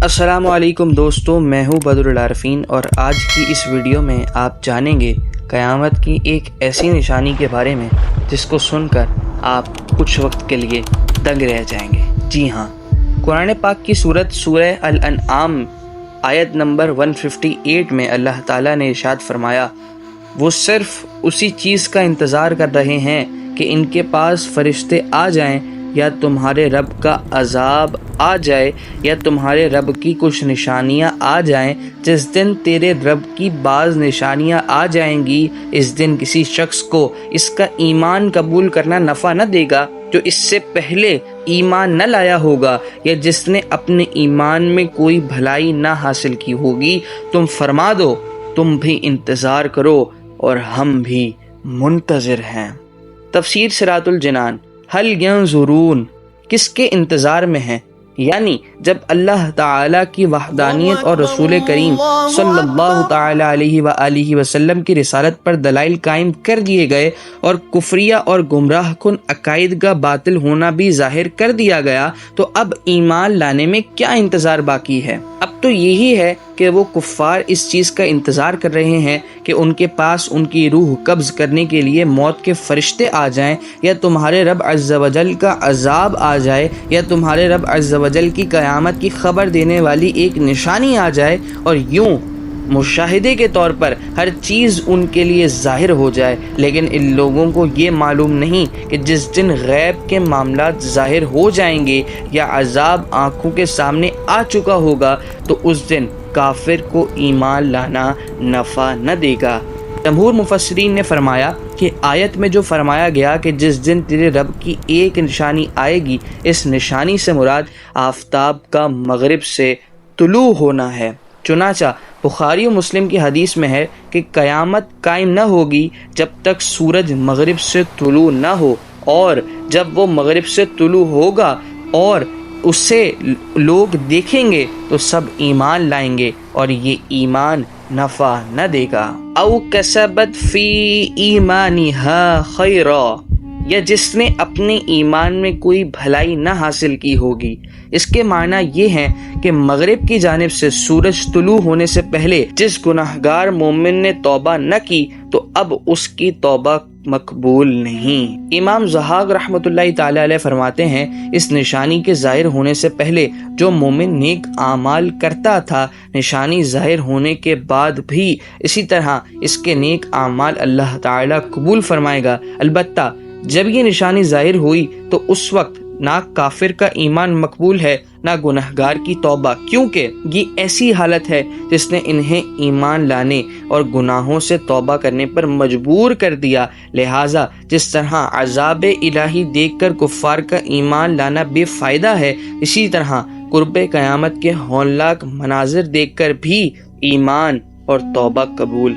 السلام علیکم دوستو، میں ہوں بدر العارفین اور آج کی اس ویڈیو میں آپ جانیں گے قیامت کی ایک ایسی نشانی کے بارے میں جس کو سن کر آپ کچھ وقت کے لیے دنگ رہ جائیں گے۔ جی ہاں، قرآن پاک کی سورہ الانعام آیت نمبر 158 میں اللہ تعالیٰ نے ارشاد فرمایا، وہ صرف اسی چیز کا انتظار کر رہے ہیں کہ ان کے پاس فرشتے آ جائیں یا تمہارے رب کا عذاب آ جائے یا تمہارے رب کی کچھ نشانیاں آ جائیں۔ جس دن تیرے رب کی بعض نشانیاں آ جائیں گی، اس دن کسی شخص کو اس کا ایمان قبول کرنا نفع نہ دے گا جو اس سے پہلے ایمان نہ لایا ہوگا یا جس نے اپنے ایمان میں کوئی بھلائی نہ حاصل کی ہوگی۔ تم فرما دو، تم بھی انتظار کرو اور ہم بھی منتظر ہیں۔ تفسیر صراط الجنان۔ حل ینظرون، کس کے انتظار میں ہیں؟ یعنی جب اللہ تعالیٰ کی وحدانیت اور رسول کریم صلی اللہ تعالیٰ علیہ وآلہ وسلم کی رسالت پر دلائل قائم کر دیے گئے اور کفریہ اور گمراہ کن عقائد کا باطل ہونا بھی ظاہر کر دیا گیا، تو اب ایمان لانے میں کیا انتظار باقی ہے؟ اب تو یہی ہے کہ وہ کفار اس چیز کا انتظار کر رہے ہیں کہ ان کے پاس ان کی روح قبض کرنے کے لیے موت کے فرشتے آ جائیں یا تمہارے رب عز و جل کا عذاب آ جائے یا تمہارے رب عز و جل کی قیامت کی خبر دینے والی ایک نشانی آ جائے، اور یوں مشاہدے کے طور پر ہر چیز ان کے لیے ظاہر ہو جائے۔ لیکن ان لوگوں کو یہ معلوم نہیں کہ جس دن غیب کے معاملات ظاہر ہو جائیں گے یا عذاب آنکھوں کے سامنے آ چکا ہوگا، تو اس دن کافر کو ایمان لانا نفع نہ دے گا۔ جمہور مفسرین نے فرمایا کہ آیت میں جو فرمایا گیا کہ جس دن تیرے رب کی ایک نشانی آئے گی، اس نشانی سے مراد آفتاب کا مغرب سے طلوع ہونا ہے۔ چنانچہ بخاری و مسلم کی حدیث میں ہے کہ قیامت قائم نہ ہوگی جب تک سورج مغرب سے طلوع نہ ہو، اور جب وہ مغرب سے طلوع ہوگا اور اسے لوگ دیکھیں گے تو سب ایمان لائیں گے اور یہ ایمان نفع نہ دے گا۔ او کسبت فی ایمانہا خیرا، یا جس نے اپنے ایمان میں کوئی بھلائی نہ حاصل کی ہوگی۔ اس کے معنی یہ ہیں کہ مغرب کی جانب سے سورج طلوع ہونے سے پہلے جس گناہگار مومن نے توبہ نہ کی تو اب اس کی توبہ مقبول نہیں۔ امام ضحاک رحمۃ اللہ تعالی علیہ فرماتے ہیں، اس نشانی کے ظاہر ہونے سے پہلے جو مومن نیک اعمال کرتا تھا، نشانی ظاہر ہونے کے بعد بھی اسی طرح اس کے نیک اعمال اللہ تعالی قبول فرمائے گا۔ البتہ جب یہ نشانی ظاہر ہوئی تو اس وقت نہ کافر کا ایمان مقبول ہے نہ گنہگار کی توبہ، کیونکہ یہ ایسی حالت ہے جس نے انہیں ایمان لانے اور گناہوں سے توبہ کرنے پر مجبور کر دیا۔ لہٰذا جس طرح عذاب الہی دیکھ کر کفار کا ایمان لانا بے فائدہ ہے، اسی طرح قرب قیامت کے ہولناک مناظر دیکھ کر بھی ایمان اور توبہ قبول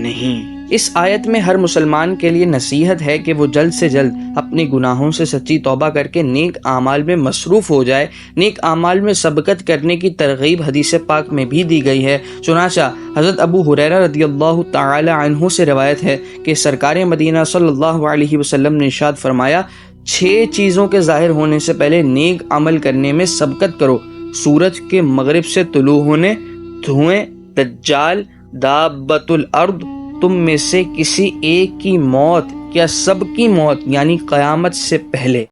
نہیں۔ اس آیت میں ہر مسلمان کے لیے نصیحت ہے کہ وہ جلد سے جلد اپنے گناہوں سے سچی توبہ کر کے نیک اعمال میں مصروف ہو جائے۔ نیک اعمال میں سبقت کرنے کی ترغیب حدیث پاک میں بھی دی گئی ہے۔ چنانچہ حضرت ابو ہریرہ رضی اللہ تعالی عنہ سے روایت ہے کہ سرکار مدینہ صلی اللہ علیہ وسلم نے ارشاد فرمایا، 6 چیزوں کے ظاہر ہونے سے پہلے نیک عمل کرنے میں سبقت کرو: سورج کے مغرب سے طلوع ہونے، دھوئیں، دجال، دابۃ الارض، تم میں سے کسی ایک کی موت یا سب کی موت یعنی قیامت سے پہلے۔